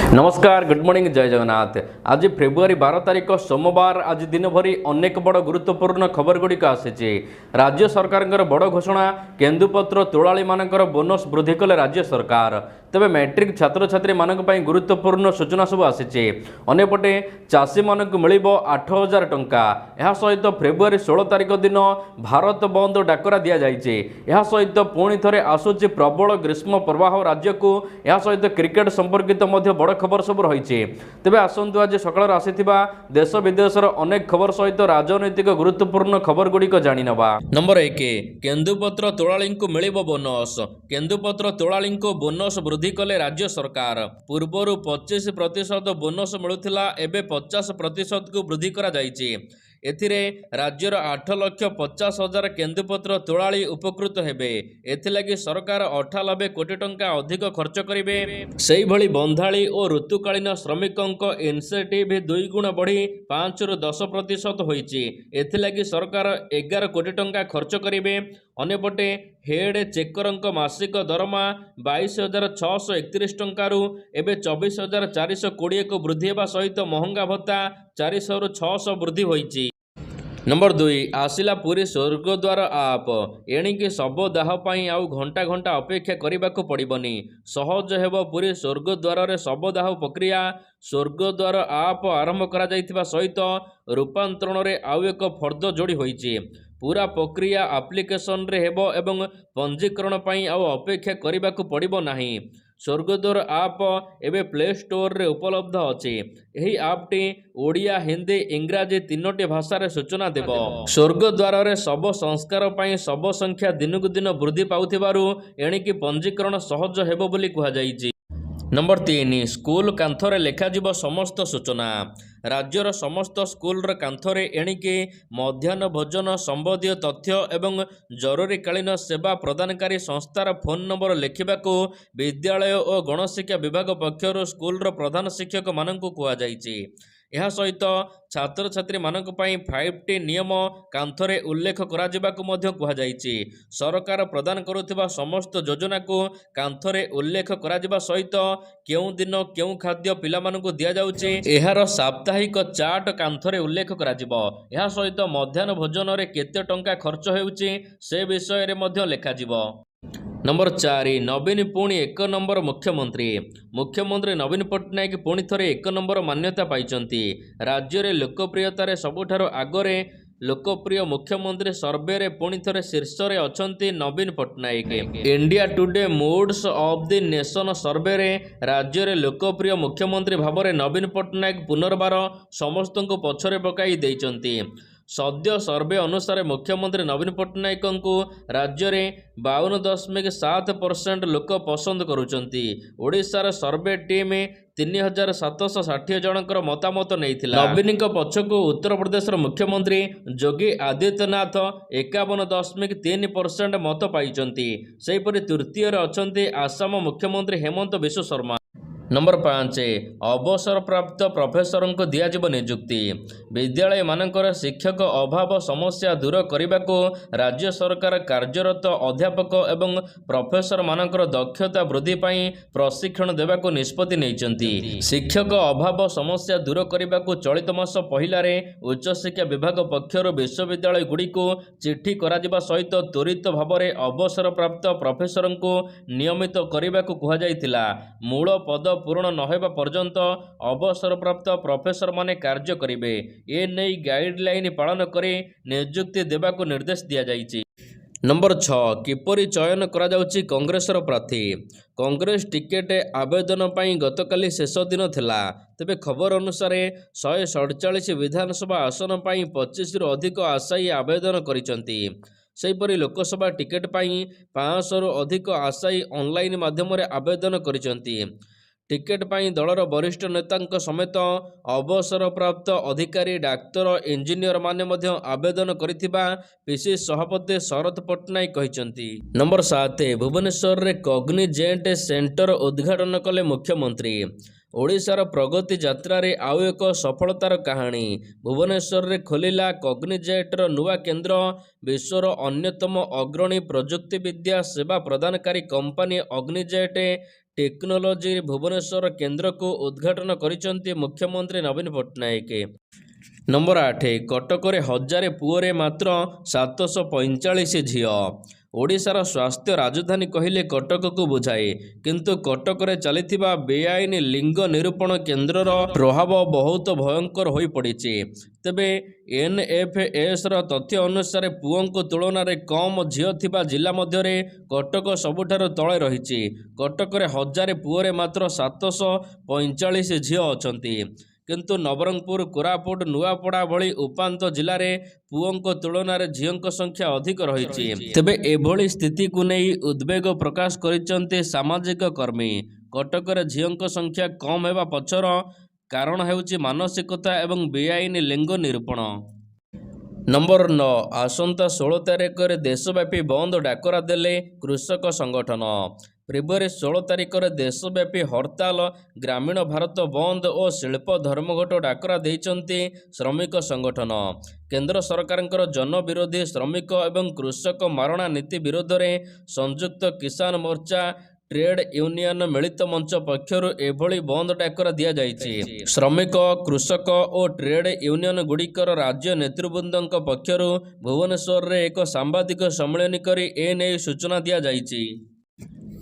नमस्कार good morning जय जगन्नाथ। आज फेब्रुआरी 12 तारिख सोमवार। आज दिन भरी अनेक बड़ गुरुत्वपूर्ण खबर गुड़िक आसी। राज्य सरकार बड़ घोषणा, केन्दुपत्र तोलाली मानकर बोनस वृद्धि कले राज्य सरकार। तेबे मैट्रिक छात्र छात्री मानक पई गुरुत्वपूर्ण सूचना सब आसी। अन्यपटे चाषी मानक मिलिबो 8000 टंका। यह सहित फेब्रुआरी 16 तारिख दिन भारत बंद डाकरा दिया जाइए। यह सहित पुणी थरे आसुची प्रबल ग्रीष्म प्रवाह राज्य को। यह सहित क्रिकेट संपर्कित बड़ खबर सब रही। तेबे आसतु आज सकाळ आसीथिबा देश विदेशर अनेक खबर सहित राजनैतिक गुरुत्वपूर्ण खबर गुड़िक जानि नबा। नंबर 1, केन्दुपत्र तोलाली को मिलिबो बोनस। केन्दुपत्र तोलाली को बोनस वृद्धि कले राज्य सरकार। पूर्वर 25% बोनस मिलुथिला, एबे 50% को वृद्धि करा जाइछि। एथिरे राज्यर 8,50,000 केन्दुपत्र तोलाली उपकृत हेबे। एथिलागि सरकार 98 कोटी टंका अधिक खर्च करिवे। सेही भली बंधाली और ऋतुकालीन श्रमिकों इनसेटिव 2 गुण बढ़ी 5 ରୁ 10% होइछि। एथिलागि सरकार 11 कोटी टंका खर्च करिवे। अन्यपटे हेड चेकरंक मासिक दरमा 22,631 टंकारु एबे 24,420 को वृद्धि हेबा सहित महंगा भत्ता 400 ରୁ 600 वृद्धि होइछि। नंबर 2, आसिला पुरी स्वर्गद्वार आप। एणिकी शव दाह पाई आउ घंटा घंटा अपेक्षा करने को पड़बनी। सहज हेब पुरी स्वर्गद्वार रे शव दाह प्रक्रिया। स्वर्गद्वार आप आरंभ करा जाइथिबा सहित रूपांतरण रे आउ एक फर्द जोड़ी होइछि। पूरा प्रक्रिया एप्लिकेशन रे हेब एवं पंजीकरण पाई आउ अपेक्षा करने को पड़बो नाही। स्वर्गद्वार आप एवं प्ले स्टोर रे उपलब्ध अछि। एही आपटी ओडिया, हिंदी, इंग्राजी 3टी भाषा रे सूचना देब। स्वर्गद्वार रे शव संस्कार पाई शव संख्या दिनकु दिन वृद्धि पाउथिबारु एणिकी पंजीकरण सहज हेब बोली कुहा जाइछि। नंबर 3, स्कूल कांथरे लेखाजिब समस्त सूचना। राज्यर समस्त स्कूल कांथरे एणिके मध्याह्न भोजन संबंधी तथ्य एवं जरूरीकालीन सेवा प्रदानकारी संस्थार फोन नंबर लेखिबाकू विद्यालय और गणशिक्षा विभाग पक्षर स्कूल प्रधान शिक्षक मानकू कुहा जाइछि। यह सहित छात्र छात्री मानक पई 5टी नियम कांथरे उल्लेख करा जिबाकू मध्य कुहा जाइछि। सरकार प्रदान करुथिबा समस्त योजना को कांथरे उल्लेख करा जिबा सहित केउं दिन केउं खाद्य पिला मानकू दिया जाउछि एहार साप्ताहिक चार्ट कांथरे उल्लेख करा जिबो। यह सहित मध्याह्न भोजन रे केते टंका खर्च हेउछि से विषय रे मध्य लेखा जिबो। नंबर 4, नवीन पुणी 1 नंबर मुख्यमंत्री। मुख्यमंत्री नवीन पट्टनायक पुणी थरे 1 नंबर मान्यता पाइचंती। राज्य रे लोकप्रियतार सबुठारो आगरे लोकप्रिय मुख्यमंत्री सर्वे रे पुणी थरे शीर्ष रे अछंती Naveen Patnaik. India Today moods of the nation survey रे राज्य रे लोकप्रिय मुख्यमंत्री भावरे नवीन पट्टनायक पुनर्बार समस्त को पछरे पकाई देइचंती। सद्य सर्वे अनुसार मुख्यमंत्री नवीन पट्टनायक को राज्य में 52.7% लोक पसंद करुचंती। ओडिशार सर्वे टीम 3760 जनकर मतामत नहीं। नवीन पछकू उत्तर प्रदेश मुख्यमंत्री योगी आदित्यनाथ 51.3% मत पाइचंती। सेहीपरि तृतीय अछंती आसाम मुख्यमंत्री हेमंत बिश्व शर्मा। नंबर 5, अवसर प्राप्त प्रोफेसर को दियाजिब नियुक्ति। विद्यालय मानकर शिक्षक अभाव समस्या दूर करने को राज्य सरकार कार्यरत अध्यापक एवं प्रोफेसर मानकर दक्षता वृद्धि पाई प्रशिक्षण देवाको निष्पत्ति नैचंती। शिक्षक अभाव समस्या दूर करने को चलित मास पहिलारे उच्च शिक्षा विभाग पक्षर विश्वविद्यालय गुड़ी को चिठी करा सहित त्वरित भाव में अवसर प्राप्त प्रोफेसर को नियमित करने को कहा जाइतिला। मूल पद पूर्ण नहेबा पर्यंत अवसर प्राप्त प्रोफेसर माने कार्य करिवे। ए नै गाइडलाइन पालन करे नियुक्ति देबाको निर्देश दिया जाइछि। नंबर 6, किपरि चयन करा जाउछि कांग्रेसर प्रार्थी। कांग्रेस टिकेट आवेदन पाई गतकाली शेष दिन थिला। तेबे खबर अनुसार 147 विधानसभा आसन पाई 25 रु अधिक आशायी आवेदन करिसंती। सेहीपरि लोकसभा टिकेट पाई 500 रु अधिक आशायी ऑनलाइन माध्यम रे आवेदन करिसंती। टिकेट पाई दलर वरिष्ठ नेता समेत अवसर प्राप्त अधिकारी, डाक्तर, इंजीनियर माने मध्य आवेदन करिथिबा पीसी सभापति शरद पट्टनायक कहिसंती। नंबर 7, भुवनेश्वर रे कॉग्निजेंट सेंटर उद्घाटन कले मुख्यमंत्री। ओडिशार प्रगति यात्रा रे आउ एक सफलतार कहानी। भुवनेश्वर रे खोलिला कॉग्निजेंटर नुआ केन्द्र। विश्वर अन्यतम अग्रणी प्रजुक्ति विद्या सेवा प्रदानकारी कंपनी अग्निजेट टेक्नोलोजी भुवनेश्वर केन्द्र को उद्घाटन करिसेंती मुख्यमंत्री नवीन पट्टनायक। नंबर 8 कटक हजारे पुओरे मात्र 745 झील। ओडिशार स्वास्थ्य राजधानी कहले कटक को बुझाए, किंतु कटक रे चलिथिबा बेआईन लिंग निरूपण केन्द्रर प्रभाव बहुत भयंकर हो पड़ी। तेबे NFS तथ्य अनुसार पुओं तुलन में कम झील थिबा जिला मध्य कटक सबुठारु तले रही। कटक रे हजारे पुओरे मात्र 745 झील अछंती, किंतु नवरंगपुर, कोरापुट, नुआपड़ा भली उपांत जिले में पुओं तुलन में झीओं संख्या अधिक रही। तेबे एभली स्थिति को नहीं उद्वेग प्रकाश करिसेंती सामाजिक कर्मी। कटक रे झीओं संख्या कम होगा पछर कारण हेउची मानसिकता एवं बेआईन लिंग निरूपण। नंबर 9 आसंता 16 तारिख में देशव्यापी बंद डाकरा देले कृषक संगठन। फेब्रुआरी 16 तारिख में देशव्यापी हड़ताल, ग्रामीण भारत बंद और शिल्प धर्मघट डाकरा देइचंती श्रमिक संगठन। केंद्र सरकार जन विरोधी श्रमिक एवं कृषक मारणा नीति विरोध में संयुक्त किसान मोर्चा, ट्रेड यूनियन मिलित मंच पक्षर एभली बंद डाकरा दिया जाइछि। श्रमिक, कृषक और ट्रेड यूनियन गुड़िकर राज्य नेतृवृंद पक्षर भुवनेश्वर रे एक सांबादिक सम्मेलन करी एने सूचना दिया जाइछि।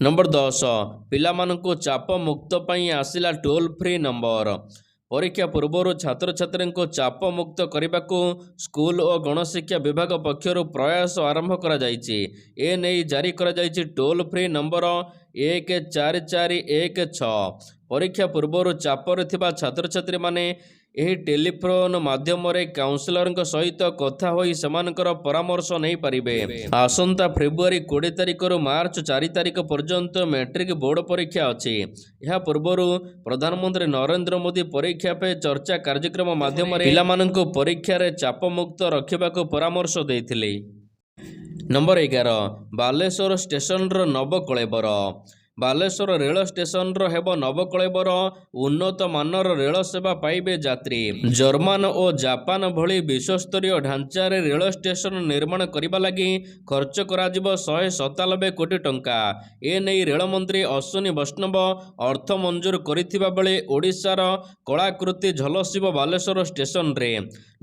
नंबर 10 पिलामानंकु चाप मुक्त पई आसिला टोल फ्री नंबर। परीक्षा पूर्व छात्र छात्री को चाप मुक्त करने को स्कूल और गणशिक्षा विभाग पक्षर प्रयास आरंभ करा जाइछि। ए नहीं जारी करा जाइछि टोल फ्री नंबर 14416। परीक्षा पूर्व चापर थिबा छात्र छात्री माने एही टेलीफोन माध्यम काउंसिलर सहित कथा होई सेमानकर परामर्श नहीं पारिबे। आसंता फेब्रुआरी 20 तारिख रु मार्च 4 तारिख पर्यंत मैट्रिक बोर्ड परीक्षा अछि। यह पूर्व प्रधानमंत्री नरेंद्र मोदी परीक्षा पे चर्चा कार्यक्रम माध्यम पिलामानंकु परीक्षा रे चाप मुक्त रखिबाको परामर्श देथिले। नंबर 11 बालेश्वर स्टेशन रो नवकलेबर। बालेश्वर रेल स्टेशन हेब नवकलेबर उन्नत मानर रेल सेवा पाइबे यात्री। जर्मान और जापान भली विश्वस्तरीय ढांचार रेल स्टेशन निर्माण करने लगी खर्च करा 197 कोटी टंका। ए नहीं रेल मंत्री अश्विनी वैष्णव अर्थ मंजूर करिथिबा बेले ओडिशार कलाकृति झलसिब बालेश्वर स्टेशन रे।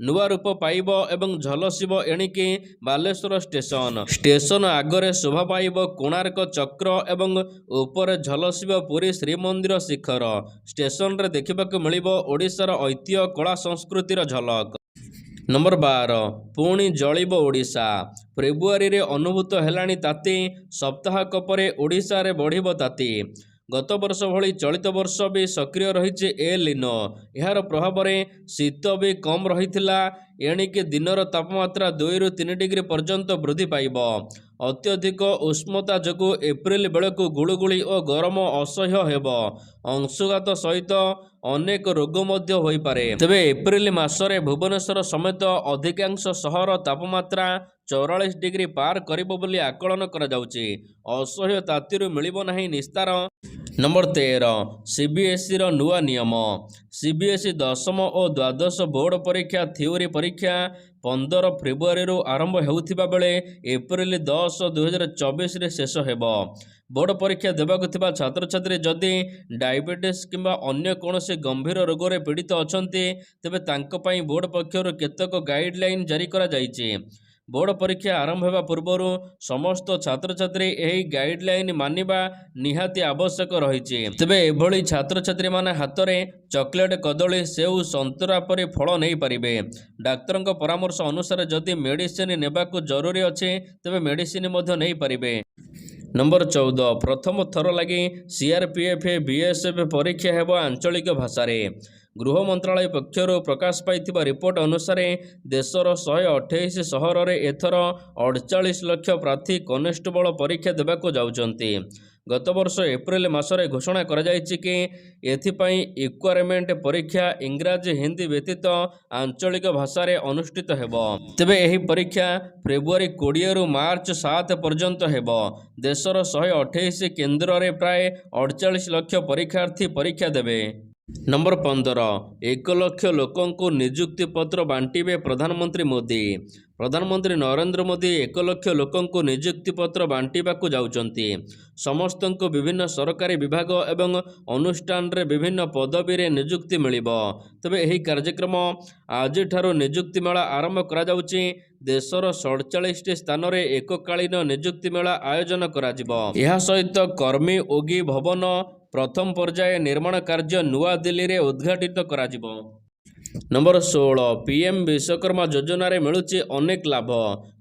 नुआ रूप पाइब एवं झलसिब एणिकी बालेश्वर स्टेशन आगरे शोभा पाइब कोणार्क चक्र एवं ऊपर झलसिब पुरी श्रीमंदिर शिखर। स्टेशन रे देखिबाकु मिलिबो ओडिशार ऐतिह्य कला संस्कृतिर झलक। नंबर 12 पुणी जलिब ओडिशा। फेब्रुआरी रे अनुभूत हेलानी ताती, सप्ताहक परे ओडिशा रे बढ़िबो ताती। गत वर्ष भली चलित वर्ष भी सक्रिय रही एल निनो। यार प्रभाव में शीत भी कम रही। एणिकी दिनर तापमात्रा 2 ରୁ 3 डिग्री पर्यंत वृद्धि पाइब। अत्यधिक उष्णता जोगु एप्रिल बेलू गुळुगुळी और गरम असह्य हेब। अंशुघात सहित अनेक रोग मध्य होई पारे। तेबे एप्रिल मासरे भुवनेश्वर समेत अधिकांश सहर तापमात्रा 44 डिग्री पार करिबो बोली आकलन करा जाउची। असह्य तातीरु मिलिबो नाही निस्तार। नंबर 13 सीबीएसई रो नुआ नियम। सीबीएसई 10th और द्वादश बोर्ड परीक्षा थ्योरी परीक्षा 15 फेब्रुआरी रू आरंभ हेउथिबा बेले एप्रिल 10, 2024 रे शेष हेब। बोर्ड परीक्षा देबाकु थिबा छात्र छात्री जदि डायबिटीज किंबा अन्य कोनोसी गंभीर रोग रे पीड़ित अछंती तेबे तांको पई बोर्ड पक्षरु केतक गाइडलाइन जारी करा जायछि। बोर्ड परीक्षा आरंभ होगा पूर्व समस्त छात्र छात्री यही गाइडलाइन मानिबा निहाती आवश्यक रही। तेबे एभली छात्र छात्री माने हाथ में चॉकलेट, कदली, सेव, संतरा परी फल नहीं पारिबे। डाक्तर परामर्श अनुसार जदि मेडिसिन नेबाकु जरूरी अच्छे तेबे मेडिसिन मध्य नहीं पारिबे। नंबर 14 प्रथम थर लगी सीआरपीएफ बीएसएफ परीक्षा हेब आंचलिक भाषा रे। गृह मंत्रालय पक्षर प्रकाश पाई रिपोर्ट अनुसार देशर 128 सहर में एथर 48 लाख प्रार्थी कनेस्टेबल परीक्षा देवाक जाउछंती। गत वर्ष एप्रिल मासरे घोषणा करा जायछि कि एथिपाई इक्वायरमेंट परीक्षा इंग्राजी, हिंदी व्यतीत आंचलिक भाषा रे अनुष्ठित हेब। तेबे एही परीक्षा फेब्रुआरी 20 ରୁ मार्च 7 पर्यंत हेब। देशर 128 केन्द्र रे प्राय 48 लाख परीक्षार्थी परीक्षा देबे। नंबर 15 1 लाख लोकों को नियुक्ति पत्र बांटिबे प्रधानमंत्री मोदी। प्रधानमंत्री नरेंद्र मोदी 1 लाख लोकों को नियुक्ति पत्र बांटिबाकू जाउचंती। समस्तंको विभिन्न सरकारी विभाग एवं अनुष्ठान रे विभिन्न पदवी रे नियुक्ति मिलिबो। तबे एही कार्यक्रम आज ठारो नियुक्ति मेला आरंभ करा जाउची। देशर 47 स्थान रे एककालीन नियुक्ति मेला आयोजन करा जिवो। एहा सहित कर्मी ओगी भवन प्रथम पर्याय निर्माण कार्य नुआ दिल्ली रे उद्घाटित करा जिवो। नंबर 16 पीएम विश्वकर्मा योजना रे मिलुची अनेक लाभ।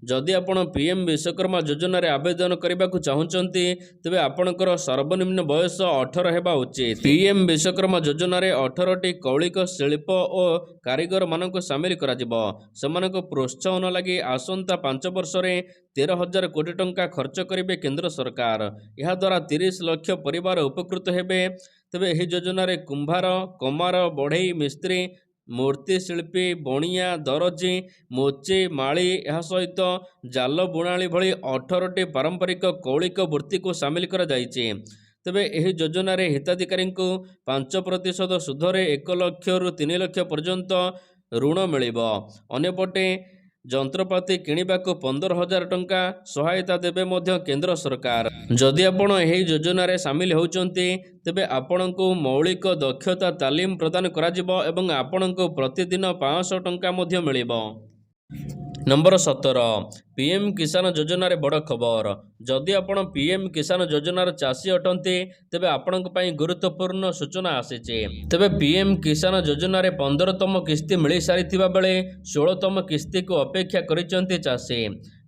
जदि आपण पीएम विश्वकर्मा योजना रे आवेदन करबाकू चाहुचंती तबे आपणकर सर्वनिम्न बयस 18 हेबा उचित। पीएम विश्वकर्मा योजना रे 18 टी कौलिक शिल्प और कारीगर मानक शामिल करा जिवो। समानक प्रोत्साहन लागि आसंता 5 वर्ष रे 13,000 कोटी टंका खर्च करिवे केंद्र सरकार। यहा द्वारा 30 लाख परिवार उपकृत हेबे। तबे एही योजना रे कुंभार, कमार, बढ़ई मिस्त्री, मूर्ति शिल्पी, बणिया, दरजी, मोची, माली यह सहित जाल बुणाली भली 18 पारंपरिक कौलिक वृत्ति को सामिल करा जाइछि। तबे एही योजना रे हिताधिकारी को 5% सुधरे 1 लाख रु 3 लाख पर्यंत ऋण मिलिबो। अन्यपटे जंत्रपाति किणिबाकू 15,000 टंका सहायता देबे मध्य केंद्र सरकार। जदि आपण एही योजना रे शामिल होउचंती तेबे आपणको मौलिक दक्षता तालीम प्रदान करा जिवो एवं आपणको प्रतिदिन 500 टंका मध्य मिलिबो। नंबर 17 पीएम किसान योजना रे बड़ खबर। जदि आपण पीएम किसान योजनार चाषी अटंती तेबे आपणक पई गुरुत्वपूर्ण सूचना आसीचे। तेबे पीएम किसान योजना रे 15तम किस्ती मिली सारिथिबा बेले 16तम किस्ती को अपेक्षा करिसंती चाषी।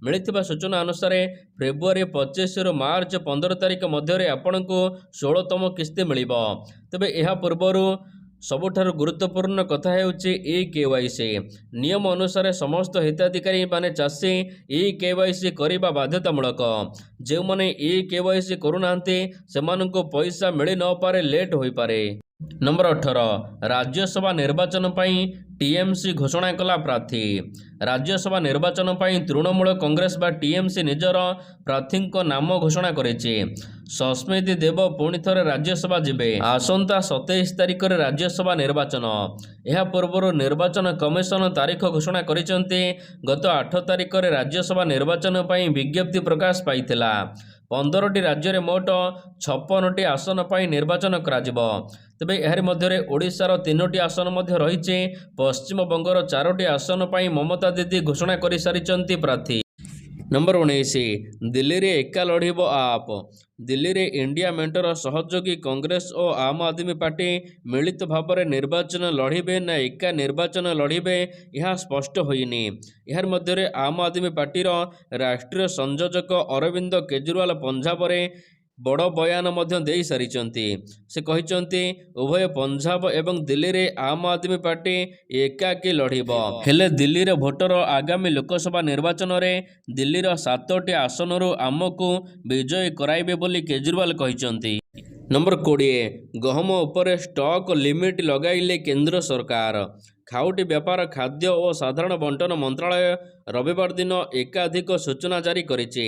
मिलिथिबा सूचना अनुसार फेब्रुआरी 25 रु मार्च 15 तारिख मध्य रे आपणको 16तम किस्ती मिलिबो। तेबे एहा पूर्वरु सबुठारु गुरुत्वपूर्ण कथा हेउछि ई-केवाईसी। नियम अनुसार समस्त हिताधिकारी माने चाषी ई-केवाईसी करिबा बाध्यतामूलक। जे माने ई-केवाईसी करुनांती सेमानंको पैसा मिली न पारे, लेट होई पारे। नंबर 18 राज्यसभा निर्वाचन पई टीएमसी घोषणा कला प्रार्थी। राज्यसभा निर्वाचन पई तृणमूल कांग्रेस बा टीएमसी निजर प्रार्थी नाम घोषणा करेछि। सस्मिति देव पुणी थरे राज्यसभा जिबे। आसंता 27 तारिख रे राज्यसभा निर्वाचन। एहा पूर्व निर्वाचन कमिशन तारीख घोषणा करिसंती। गत 8 तारिख रे राज्यसभा निर्वाचन पई विज्ञप्ति प्रकाश पाइथिला। 15टी राज्य रे मोट 56टी आसन पई निर्वाचन करा जिवो। तेबे एहर मध्यरे ओडिशार 3टी आसन मध्य रहिছে। पश्चिम बंगर 4टी आसन पई ममता दीदी घोषणा करि सारिचंती प्रार्थी। नंबर 19 दिल्ली रे एका लढिब आप। दिल्ली रे इंडिया मेंटर सहयोगी कांग्रेस और आम आदमी पार्टी मिलित भाव में निर्वाचन लड़िबे ना एका निर्वाचन लड़िबे यह स्पष्ट होइनी। यार मध्य आम आदमी पार्टीर राष्ट्रीय संयोजक अरविंद केजरीवाल पंजाब रे बड़ बयान मध्य दे सारिचंती। से कहिचंती उभय पंजाब एवं दिल्ली रे आम आदमी पार्टी एकाकी लड़िबो। हेले दिल्ली रे भोटर आगामी लोकसभा निर्वाचन रे दिल्ली रो 7टी आसनरु आमको विजय कराइबे बोली केजरीवाल कहिचंती। नंबर 20 गहम उपरे स्टॉक लिमिट लगाइले केंद्र सरकार। खाउटी व्यापार खाद्य और साधारण बंटन मंत्रालय रविवार दिन एकाधिक सूचना जारी करिछि।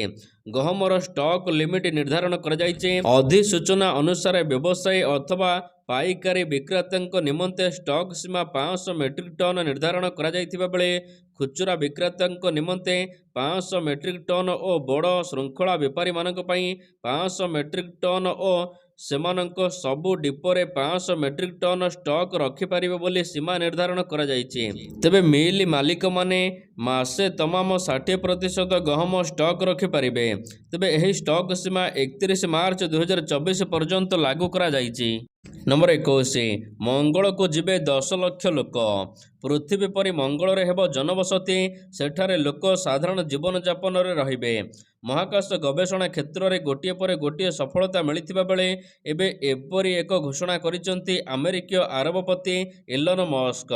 गहमर स्टॉक लिमिट निर्धारण कर जाइछि। अधिसूचना अनुसार व्यवसायी अथवा पाइकारी विक्रेता निमंते स्टॉक सीमा 500 मेट्रिक टन निर्धारण करा जाइथिबा बेले खुचरा विक्रेता निमंते 500 मेट्रिक टन और बड़ श्रृंखला व्यापारी मानक पई 500 मेट्रिक टन और सेमानंक सबु डिपोरे 500 मेट्रिक टन स्टॉक रखिपारिबे बोली सीमा निर्धारण करा जाइछि। तेबे मिल मालिक माने मासे तमाम 60% गहम स्टॉक रखिपारिबे। तेबे एही स्टॉक सीमा 31 मार्च 2024 पर्यंत लागू करा जाइछि। नंबर 21 मंगल को जिबे 10 लाख लोक। पृथ्वी परि मंगल रे हेबो जनबसती। सेठारे लोक साधारण जीवन यापन रे रहिबे। महाकाश गवेषणा क्षेत्र में गोटे पर गोटे सफलता मिलथिबा बेले एबे एपरी एक घोषणा करिसंती अमेरिकीय अरबपति एलन मस्क।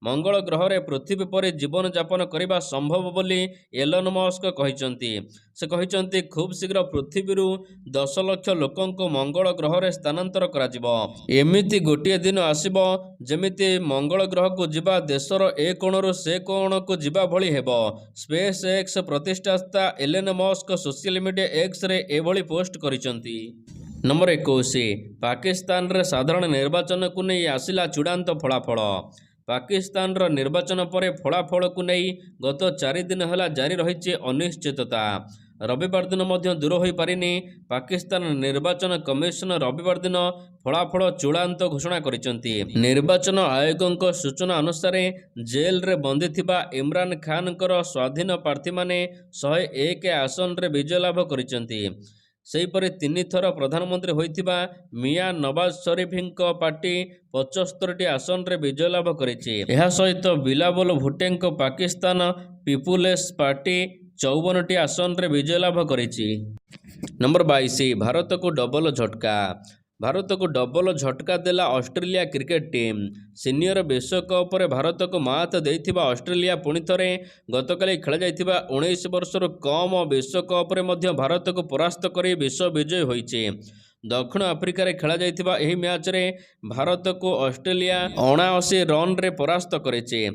मंगल ग्रह रे पृथ्वी पर जीवन यापन करने संभव बोली एलन मस्क कहिसंती। से कहिसंती खूब शीघ्र पृथ्वी 10 लाख लोकों को मंगल ग्रह रे स्थानांतर करा जिवो। एमिति गोटे दिन आसीबो जेमिति मंगल ग्रह को जिबा देशर ए कोणरू से कोण को जिबा भली हेबो। स्पेस एक्स प्रतिष्ठाता Elon Musk social media X रे एभली पोस्ट करिसंती। नंबर 21 पाकिस्तान रे साधारण निर्वाचन को नहीं आसिला चूड़ांत फलाफल। पाकिस्तान रो निर्वाचन पर फलाफल को नहीं गत 4 दिन है जारी रही अनिश्चितता। रविवार दिन मध्य दूर हो पारिनी। पाकिस्तान निर्वाचन कमिशन रविवार दिन फलाफल चूड़ांत घोषणा करिसेंती। निर्वाचन आयोगों सूचना अनुसार जेल रे बंदी थिबा इमरान खान स्वाधीन प्रार्थी माने 101 आसन रे विजय लाभ करिसेंती। सेहीपरि 3 थर प्रधानमंत्री होइथिबा मियां नवाज शरीफ पार्टी 75टी आसन रे विजय लाभ करिछि। एहा सहित बिलावल भुट्टो पाकिस्तान पीपुल्स पार्टी 54टी आसन रे विजय लाभ करिछि। नंबर 22 भारत को डबल झटका। भारत को डबल झटका देला ऑस्ट्रेलिया क्रिकेट टीम। सीनियर विश्वकप रे भारत को मात देइथिबा ऑस्ट्रेलिया पुणी थरे गतकाली खेला जाइथिबा 19 वर्षर कम विश्वकप रे मध्य भारत को परास्त करी विश्व विजय होइছে। दक्षिण आफ्रिका रे खेला जाइथिबा एही मैच रे भारत को ऑस्ट्रेलिया 79 रन रे परास्त करिছে।